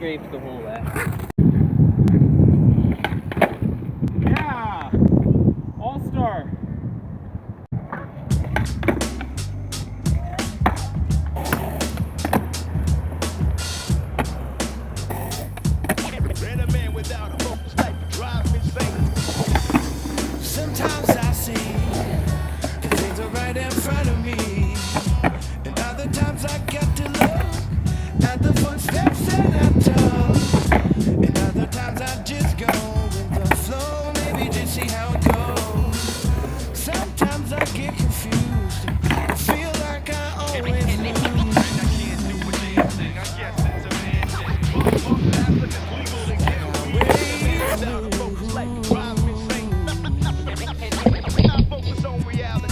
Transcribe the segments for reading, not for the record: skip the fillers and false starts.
scrapes the whole way. Yeah! All-star! Sometimes I see the things are right in front of me, and other times I get to look at the footsteps that I took, and other times I just go with the flow, maybe just see how it goes. Sometimes I get confused, I feel like I always lose. I can't do a damn thing, I guess it's a man thing. Africa's legal to get weed without a focus like it drives me insane. Not focused on reality.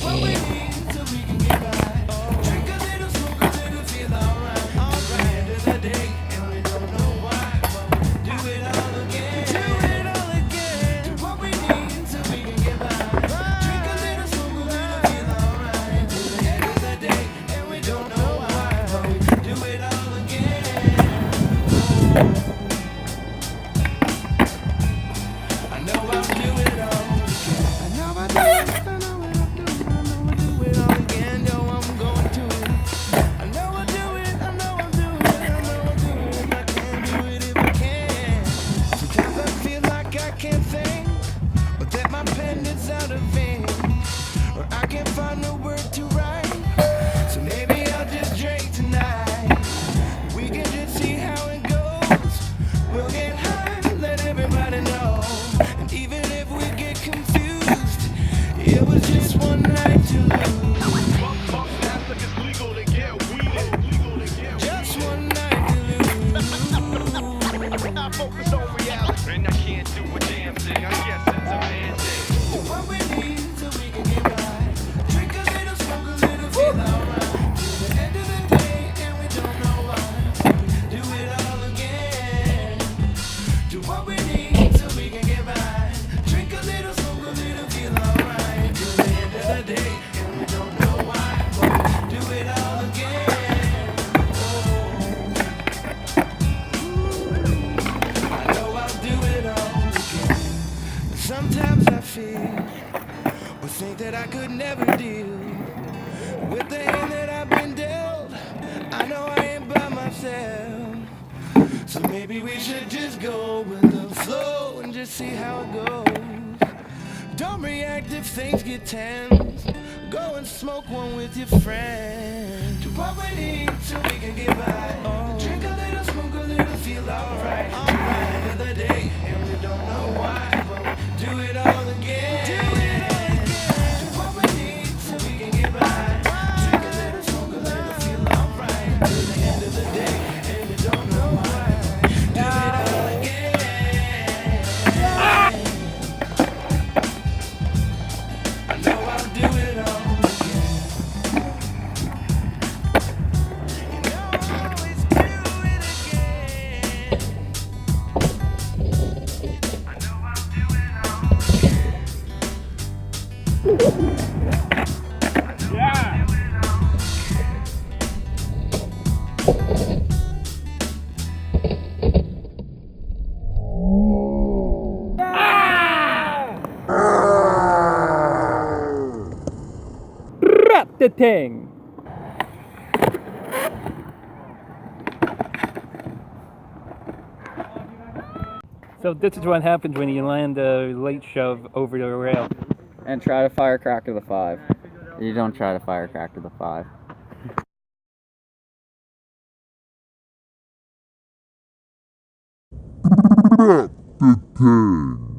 What we need so we can get by. Drink a little, smoke a little, feel alright. Alright, end of the day, and we don't know why, but we do it all again. Do it all again. Do what we need so we can get by. Drink a little, smoke a little, feel alright. To the end of the day, and we don't know why, but we do it all again. I know I'll do it all again. I know I'll do it. I know what I'll do. I know I'll do it all again. Yo, I'm going to it. I know I'll do it. I know I'll do it. I know I'll do it. I can't do it if I can. Sometimes I feel like I can't think, or that my pen is out of ink, or I can't find a word to write. So maybe I'll just drink tonight. We can just see how it goes. We'll get high, let everybody know. And even if we get confused, it was just one night to lose. Africa's legal to get weed. Just one night to lose. Not focused on reality. And I can't do a damn thing. I guess it's a man thing. Do what we need so we can get by. Drink a little, smoke a little, feel alright. To the end of the day, and we don't know why. Do it all again. Do what we need so we can get by. Drink a little, smoke a little, feel alright. To the end of the day, and we don't know why, but do it all again. I know I'll do it all again. Sometimes I feel or think that I could never deal with the hand that I've been dealt. I know I ain't by myself, so maybe we should just go with the flow and just see how it goes. Don't react if things get tense. Go and smoke one with your friends. Do what we need so we can get by. Drink a little, smoke a little, feel alright. Alright, end of the day, and we don't know why, but we do it all again. Do it all again. Do what we need so we can get by. Drink a little, smoke a little, feel alright. To the end of the day, and we don't know why. Do it all again. I know I'll do it all again. You know I'll always do it again. I know I'll do it all again. Yeah! Rat the thing! So this is what happens when you land a late shove over the rail. And try to firecracker the 5. You don't try to firecracker the 5. The thing.